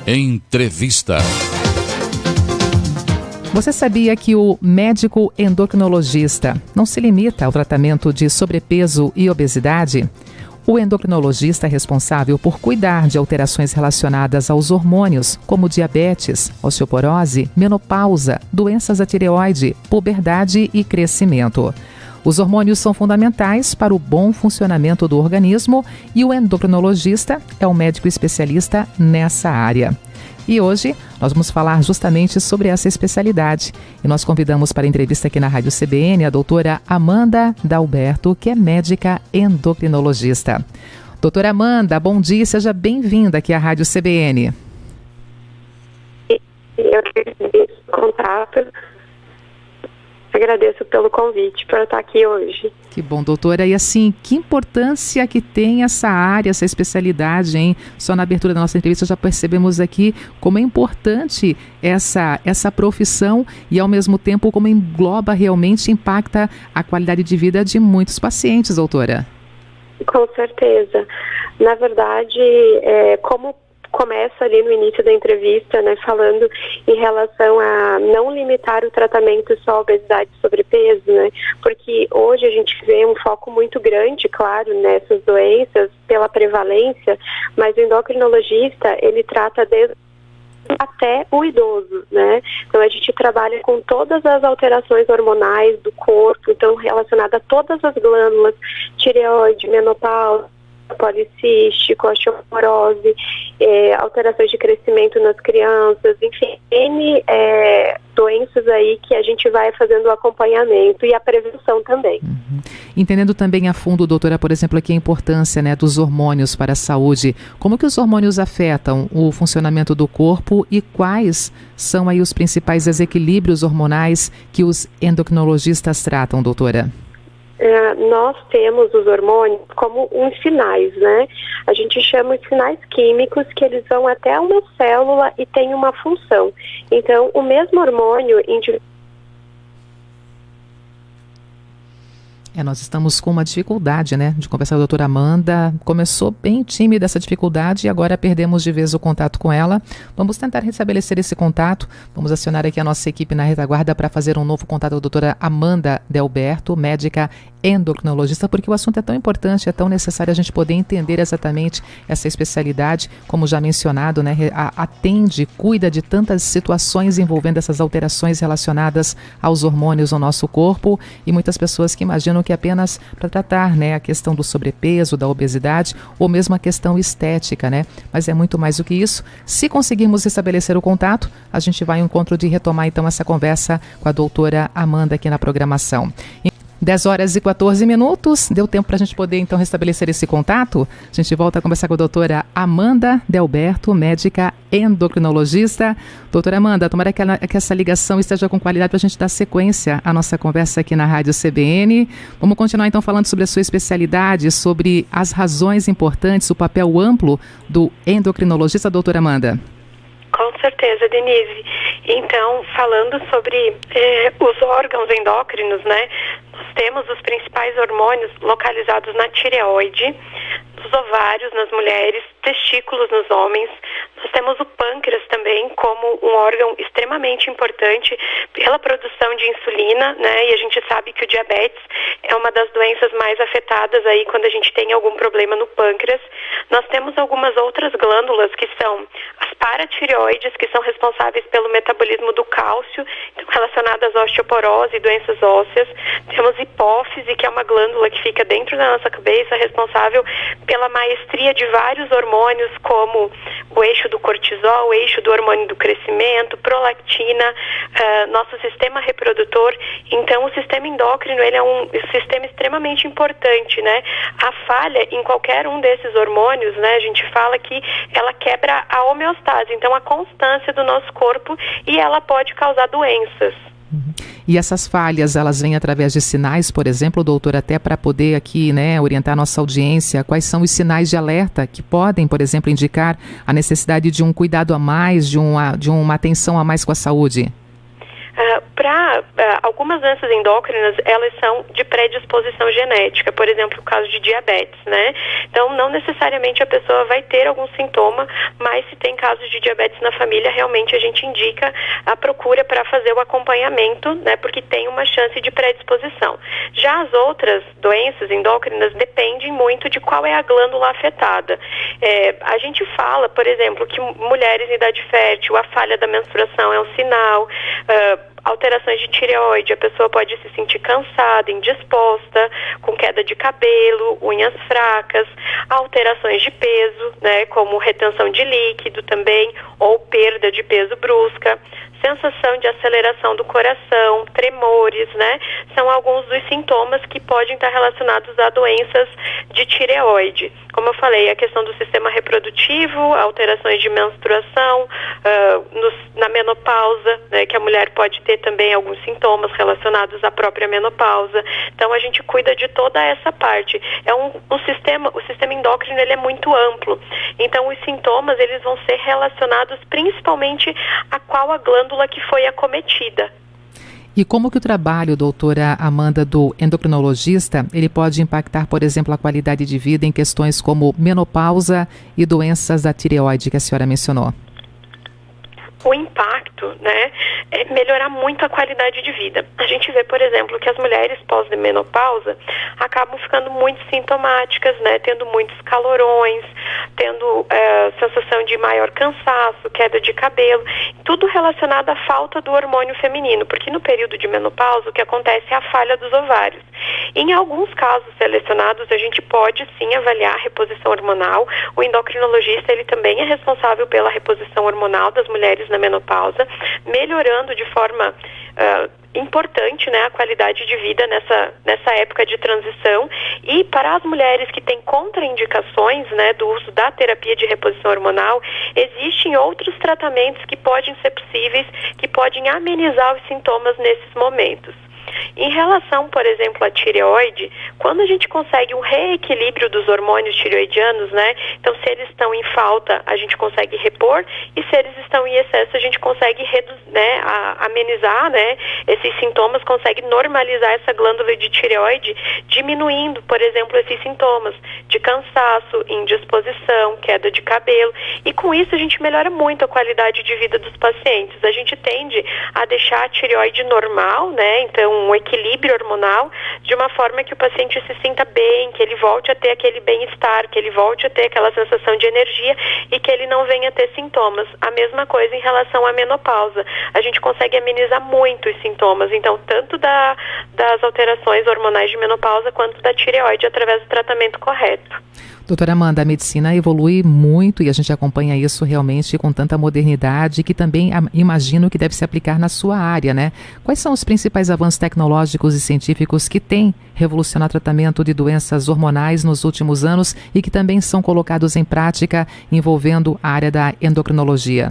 Entrevista. Você sabia que o médico endocrinologista não se limita ao tratamento de sobrepeso e obesidade? O endocrinologista é responsável por cuidar de alterações relacionadas aos hormônios, como diabetes, osteoporose, menopausa, doenças da tireoide, puberdade e crescimento. Os hormônios são fundamentais para o bom funcionamento do organismo e o endocrinologista é o médico especialista nessa área. E hoje nós vamos falar justamente sobre essa especialidade. E nós convidamos para a entrevista aqui na Rádio CBN a doutora Amanda Dalberto, que é médica endocrinologista. Doutora Amanda, bom dia, seja bem-vinda aqui à Rádio CBN. Eu agradeço o contato. Agradeço pelo convite para estar aqui hoje. Que bom, doutora. E assim, que importância que tem essa área, essa especialidade, hein? Só na abertura da nossa entrevista já percebemos aqui como é importante essa profissão e, ao mesmo tempo, como engloba realmente, impacta a qualidade de vida de muitos pacientes, doutora. Com certeza. Na verdade, como começa ali no início da entrevista, né, falando em relação a não limitar o tratamento só à obesidade e sobrepeso, né, porque hoje a gente vê um foco muito grande, claro, nessas doenças pela prevalência, mas o endocrinologista, ele trata desde até o idoso, né? Então a gente trabalha com todas as alterações hormonais do corpo, então relacionada a todas as glândulas, tireoide, menopausa, policístico, osteoporose, alterações de crescimento nas crianças, enfim, N doenças aí que a gente vai fazendo o acompanhamento e a prevenção também. Entendendo também a fundo, doutora, por exemplo, aqui a importância, né, dos hormônios para a saúde, como que os hormônios afetam o funcionamento do corpo e quais são aí os principais desequilíbrios hormonais que os endocrinologistas tratam, doutora? Nós temos os hormônios como uns sinais, né? A gente chama de sinais químicos que eles vão até uma célula e têm uma função. Então, o mesmo hormônio nós estamos com uma dificuldade, né, de conversar com a doutora Amanda. Começou bem tímida essa dificuldade e agora perdemos de vez o contato com ela. Vamos tentar restabelecer esse contato. Vamos acionar aqui a nossa equipe na retaguarda para fazer um novo contato com a doutora Amanda Dalberto, médica endocrinologista, porque o assunto é tão importante, é tão necessário a gente poder entender exatamente essa especialidade, como já mencionado, né, atende, cuida de tantas situações envolvendo essas alterações relacionadas aos hormônios no nosso corpo e muitas pessoas que imaginam que apenas para tratar, né, a questão do sobrepeso, da obesidade ou mesmo a questão estética, né, mas é muito mais do que isso. Se conseguirmos estabelecer o contato, a gente vai ao encontro de retomar então essa conversa com a doutora Amanda aqui na programação. 10h14, deu tempo para a gente poder então restabelecer esse contato. A gente volta a conversar com a doutora Amanda Dalberto, médica endocrinologista. Doutora Amanda, tomara que essa ligação esteja com qualidade para a gente dar sequência à nossa conversa aqui na Rádio CBN. Vamos continuar então falando sobre a sua especialidade, sobre as razões importantes, o papel amplo do endocrinologista, doutora Amanda. Com certeza, Denise. Então, falando sobre os órgãos endócrinos, né, nós temos os principais hormônios localizados na tireoide, nos ovários nas mulheres, testículos nos homens. Nós temos o pâncreas também como um órgão extremamente importante pela produção de insulina, né? E a gente sabe que o diabetes é uma das doenças mais afetadas aí quando a gente tem algum problema no pâncreas. Nós temos algumas outras glândulas que são as paratireoides, que são responsáveis pelo metabolismo do cálcio, então relacionadas à osteoporose e doenças ósseas. Temos hipófise, que é uma glândula que fica dentro da nossa cabeça, responsável pela maestria de vários hormônios, como o eixo do cortisol, o eixo do hormônio do crescimento, prolactina, nosso sistema reprodutor. Então, o sistema endócrino, ele é um sistema extremamente importante, né? A falha em qualquer um desses hormônios, né, a gente fala que ela quebra a homeostase, então a constância do nosso corpo, e ela pode causar doenças. E essas falhas, elas vêm através de sinais, por exemplo, doutor, até para poder aqui, né, orientar a nossa audiência, quais são os sinais de alerta que podem, por exemplo, indicar a necessidade de um cuidado a mais, de uma atenção a mais com a saúde? Para algumas doenças endócrinas, elas são de predisposição genética, por exemplo, o caso de diabetes, né? Então, não necessariamente a pessoa vai ter algum sintoma, mas se tem casos de diabetes na família, realmente a gente indica a procura para fazer o acompanhamento, né? Porque tem uma chance de predisposição. Já as outras doenças endócrinas dependem muito de qual é a glândula afetada. A gente fala, por exemplo, que mulheres em idade fértil, a falha da menstruação é um sinal, alterações de tireoide, a pessoa pode se sentir cansada, indisposta, com queda de cabelo, unhas fracas, alterações de peso, né, como retenção de líquido também, ou perda de peso brusca, sensação de aceleração do coração, tremores, né, são alguns dos sintomas que podem estar relacionados a doenças de tireoide. Como eu falei, a questão do sistema reprodutivo, alterações de menstruação, na menopausa, né, que a mulher pode ter também alguns sintomas relacionados à própria menopausa. Então, a gente cuida de toda essa parte. O sistema endócrino, ele é muito amplo. Então, os sintomas, eles vão ser relacionados principalmente a qual a glândula que foi acometida. E como que o trabalho, doutora Amanda, do endocrinologista, ele pode impactar, por exemplo, a qualidade de vida em questões como menopausa e doenças da tireoide que a senhora mencionou? O impacto, né, é melhorar muito a qualidade de vida. A gente vê, por exemplo, que as mulheres pós-menopausa acabam ficando muito sintomáticas, né, tendo muitos calorões, tendo sensação de maior cansaço, queda de cabelo, tudo relacionado à falta do hormônio feminino, porque no período de menopausa o que acontece é a falha dos ovários. Em alguns casos selecionados, a gente pode sim avaliar a reposição hormonal. O endocrinologista, ele também é responsável pela reposição hormonal das mulheres na menopausa, melhorando de forma importante, né, a qualidade de vida nessa época de transição. E para as mulheres que têm contraindicações, né, do uso da terapia de reposição hormonal, existem outros tratamentos que podem ser possíveis, que podem amenizar os sintomas nesses momentos. Em relação, por exemplo, à tireoide, quando a gente consegue um reequilíbrio dos hormônios tireoidianos, né? Então, se eles estão em falta, a gente consegue repor, e se eles estão em excesso, a gente consegue amenizar, né, esses sintomas, consegue normalizar essa glândula de tireoide, diminuindo, por exemplo, esses sintomas de cansaço, indisposição, queda de cabelo, e com isso a gente melhora muito a qualidade de vida dos pacientes. A gente tende a deixar a tireoide normal, né? Então, um equilíbrio hormonal, de uma forma que o paciente se sinta bem, que ele volte a ter aquele bem-estar, que ele volte a ter aquela sensação de energia e que ele não venha a ter sintomas. A mesma coisa em relação à menopausa. A gente consegue amenizar muito os sintomas, então, tanto das alterações hormonais de menopausa quanto da tireoide, através do tratamento correto. Doutora Amanda, a medicina evolui muito e a gente acompanha isso realmente com tanta modernidade, que também imagino que deve se aplicar na sua área, né? Quais são os principais avanços tecnológicos e científicos que têm revolucionado o tratamento de doenças hormonais nos últimos anos e que também são colocados em prática envolvendo a área da endocrinologia?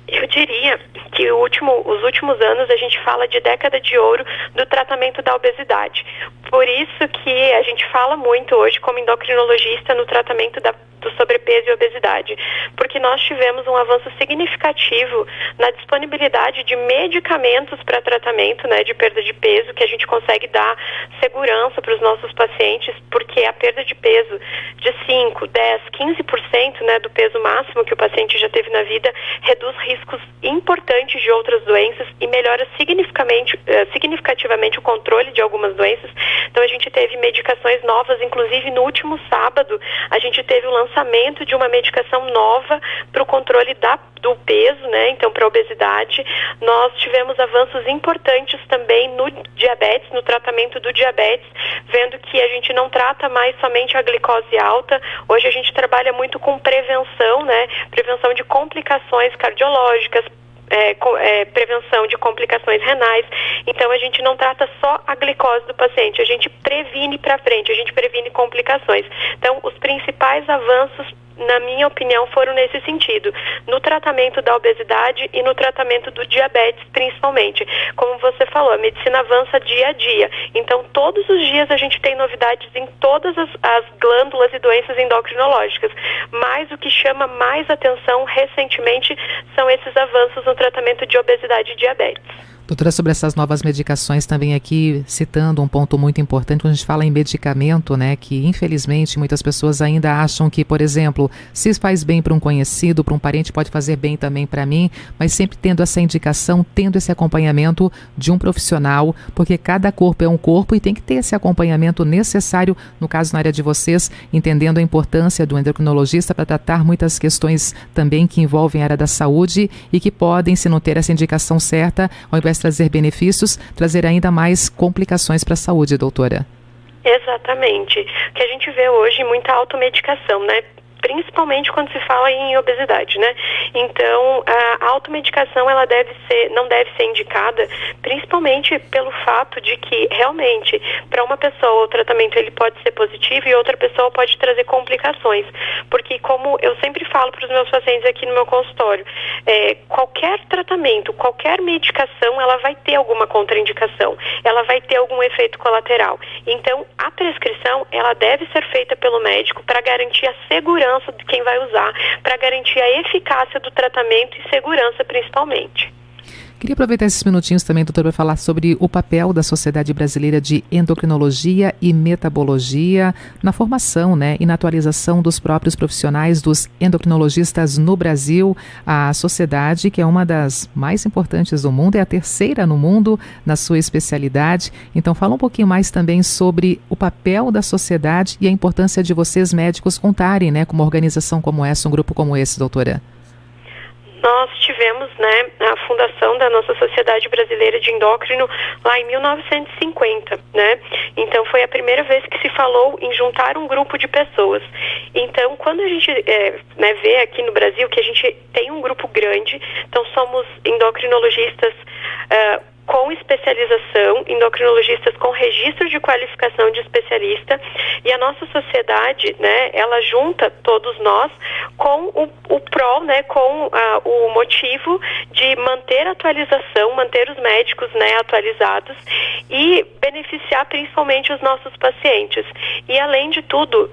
Eu diria que os últimos anos a gente fala de década de ouro do tratamento da obesidade. Por isso que a gente fala muito hoje como endocrinologista no tratamento do sobrepeso e obesidade, porque nós tivemos um avanço significativo na disponibilidade de medicamentos para tratamento, né, de perda de peso, que a gente consegue dar segurança para os nossos pacientes, porque a perda de peso de 5, 10, 15%, né, do peso máximo que o paciente já teve na vida, reduz riscos importantes de outras doenças e melhora significativamente o controle de algumas doenças. Então, a gente teve medicações novas, inclusive no último sábado, a gente teve o lançamento de uma medicação nova para o controle do peso, né? Então, para a obesidade. Nós tivemos avanços importantes também no diabetes, no tratamento do diabetes, vendo que a gente não trata mais somente a glicose alta. Hoje a gente trabalha muito com prevenção, né? Prevenção de complicações cardiológicas, prevenção de complicações renais. Então, a gente não trata só a glicose do paciente, a gente previne para frente, a gente previne complicações. Então, os principais avanços, na minha opinião, foram nesse sentido, no tratamento da obesidade e no tratamento do diabetes, principalmente. Como você falou, a medicina avança dia a dia. Então, todos os dias a gente tem novidades em todas as glândulas e doenças endocrinológicas. Mas o que chama mais atenção recentemente são esses avanços no tratamento de obesidade e diabetes. Doutora, sobre essas novas medicações também aqui, citando um ponto muito importante, quando a gente fala em medicamento, né, que infelizmente muitas pessoas ainda acham que, por exemplo, se faz bem para um conhecido, para um parente, pode fazer bem também para mim, mas sempre tendo essa indicação, tendo esse acompanhamento de um profissional, porque cada corpo é um corpo e tem que ter esse acompanhamento necessário, no caso na área de vocês, entendendo a importância do endocrinologista para tratar muitas questões também que envolvem a área da saúde e que podem, se não ter essa indicação certa, ao invés de trazer benefícios, trazer ainda mais complicações para a saúde, doutora. Exatamente. O que a gente vê hoje, muita automedicação, né? Principalmente quando se fala em obesidade, né? Então, a automedicação, ela não deve ser indicada, principalmente pelo fato de que, realmente, para uma pessoa o tratamento ele pode ser positivo e outra pessoa pode trazer complicações. Porque, como eu sempre falo para os meus pacientes aqui no meu consultório, qualquer tratamento, qualquer medicação, ela vai ter alguma contraindicação, ela vai ter algum efeito colateral. Então, a prescrição, ela deve ser feita pelo médico para garantir a segurança de quem vai usar, para garantir a eficácia do tratamento e segurança principalmente. Queria aproveitar esses minutinhos também, doutor, para falar sobre o papel da Sociedade Brasileira de Endocrinologia e Metabologia na formação, né, e na atualização dos próprios profissionais dos endocrinologistas no Brasil. A sociedade, que é uma das mais importantes do mundo, é a terceira no mundo na sua especialidade. Então, fala um pouquinho mais também sobre o papel da sociedade e a importância de vocês médicos contarem, né, com uma organização como essa, um grupo como esse, doutora. Nós tivemos, né, a fundação da nossa Sociedade Brasileira de Endócrino lá em 1950, né? Então foi a primeira vez que se falou em juntar um grupo de pessoas. Então, quando a gente vê aqui no Brasil que a gente tem um grupo grande, então somos endocrinologistas com especialização, endocrinologistas com registro de qualificação de especialista, e a nossa sociedade, né, ela junta todos nós com o pró, né, com o motivo de manter a atualização, manter os médicos, né, atualizados e beneficiar principalmente os nossos pacientes. E além de tudo,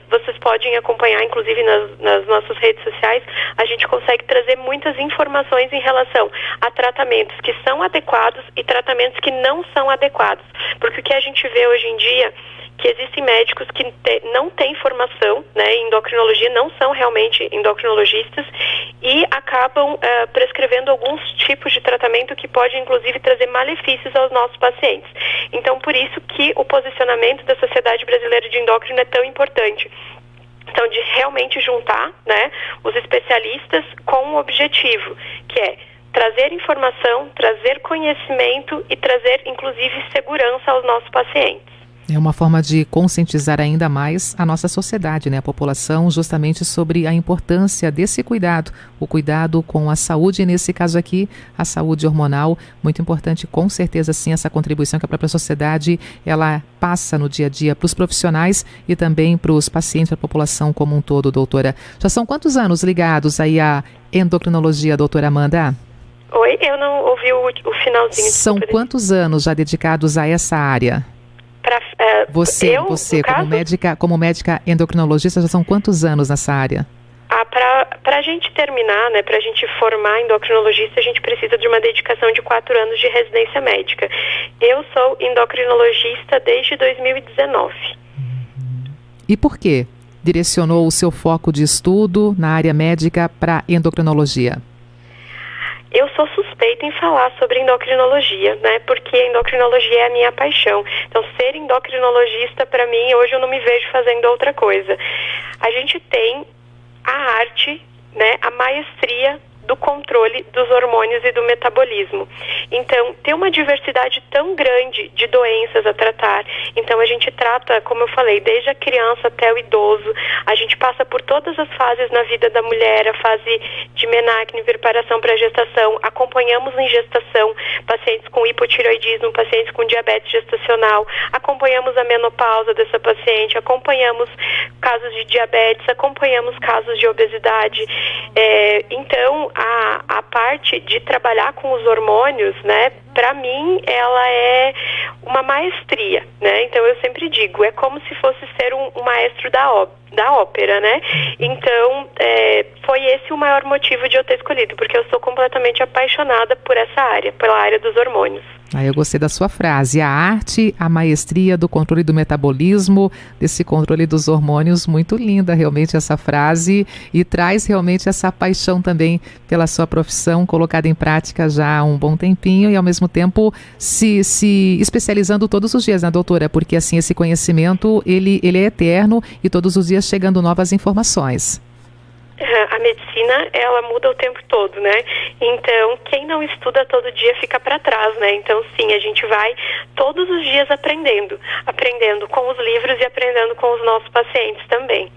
vocês podem acompanhar, inclusive nas nossas redes sociais, a gente consegue trazer muitas informações em relação a tratamentos que são adequados e tratamentos que não são adequados. Porque o que a gente vê hoje em dia, que existem médicos que não têm formação, né, em endocrinologia, não são realmente endocrinologistas e acabam prescrevendo alguns tipos de tratamento que pode, inclusive, trazer malefícios aos nossos pacientes. Então, por isso que o posicionamento da Sociedade Brasileira de Endócrino é tão importante. Então, de realmente juntar, né, os especialistas com um objetivo, que é trazer informação, trazer conhecimento e trazer, inclusive, segurança aos nossos pacientes. É uma forma de conscientizar ainda mais a nossa sociedade, né, a população, justamente sobre a importância desse cuidado, o cuidado com a saúde, nesse caso aqui, a saúde hormonal, muito importante, com certeza, sim, essa contribuição que a própria sociedade, ela passa no dia a dia para os profissionais e também para os pacientes, para a população como um todo, doutora. Já são quantos anos ligados aí à endocrinologia, doutora Amanda? Oi, eu não ouvi o finalzinho. São quantos anos já dedicados a essa área? Você como médica endocrinologista, já são quantos anos nessa área? Para a gente terminar, né, para a gente formar endocrinologista, a gente precisa de uma dedicação de 4 anos de residência médica. Eu sou endocrinologista desde 2019. E por quê? Direcionou o seu foco de estudo na área médica para endocrinologia? Eu sou suspeita em falar sobre endocrinologia, né? Porque a endocrinologia é a minha paixão. Então, ser endocrinologista, para mim, hoje eu não me vejo fazendo outra coisa. A gente tem a arte, né? A maestria do controle dos hormônios e do metabolismo. Então, tem uma diversidade tão grande de doenças a tratar. Então, a gente trata, como eu falei, desde a criança até o idoso. A gente passa por todas as fases na vida da mulher, a fase de menacne, preparação para a gestação. Acompanhamos em gestação pacientes com hipotireoidismo, pacientes com diabetes gestacional. Acompanhamos a menopausa dessa paciente, acompanhamos casos de diabetes, acompanhamos casos de obesidade. Então, a parte de trabalhar com os hormônios, né, para mim, ela é uma maestria, né? Então, eu sempre digo, é como se fosse ser um maestro da ópera, né? Então, foi esse o maior motivo de eu ter escolhido, porque eu sou completamente apaixonada por essa área, pela área dos hormônios. Eu gostei da sua frase, a arte, a maestria do controle do metabolismo, desse controle dos hormônios, muito linda realmente essa frase e traz realmente essa paixão também pela sua profissão, colocada em prática já há um bom tempinho e ao mesmo tempo se especializando todos os dias, né, doutora? Porque assim, esse conhecimento, ele é eterno e todos os dias chegando novas informações. A medicina, ela muda o tempo todo, né? Então, quem não estuda todo dia fica para trás, né? Então, sim, a gente vai todos os dias aprendendo com os livros e aprendendo com os nossos pacientes também.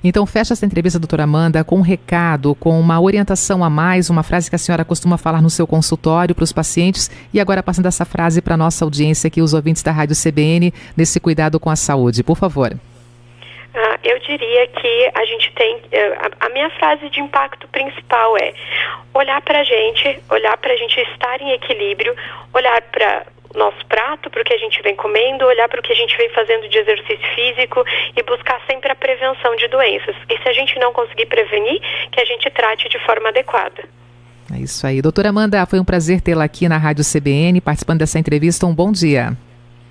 Então, fecha essa entrevista, doutora Amanda, com um recado, com uma orientação a mais, uma frase que a senhora costuma falar no seu consultório para os pacientes e agora passando essa frase para a nossa audiência aqui, os ouvintes da Rádio CBN, nesse cuidado com a saúde, por favor. Eu diria que a gente tem, a minha frase de impacto principal é olhar para a gente estar em equilíbrio, olhar para o nosso prato, para o que a gente vem comendo, olhar para o que a gente vem fazendo de exercício físico e buscar sempre a prevenção de doenças. E se a gente não conseguir prevenir, que a gente trate de forma adequada. É isso aí. Doutora Amanda, foi um prazer tê-la aqui na Rádio CBN, participando dessa entrevista. Um bom dia.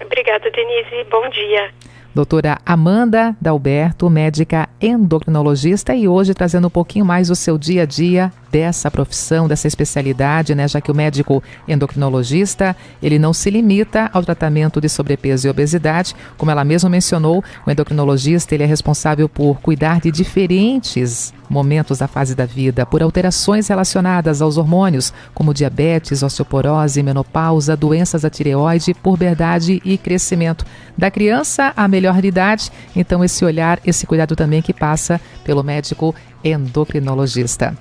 Obrigada, Denise. Bom dia. Doutora Amanda Dalberto, médica endocrinologista, e hoje trazendo um pouquinho mais o seu dia a dia dessa profissão, dessa especialidade, né? Já que o médico endocrinologista, ele não se limita ao tratamento de sobrepeso e obesidade, como ela mesma mencionou, o endocrinologista, ele é responsável por cuidar de diferentes momentos da fase da vida, por alterações relacionadas aos hormônios, como diabetes, osteoporose, menopausa, doenças da tireoide, puberdade e crescimento da criança à melhor idade. Então esse olhar, esse cuidado também que passa pelo médico endocrinologista.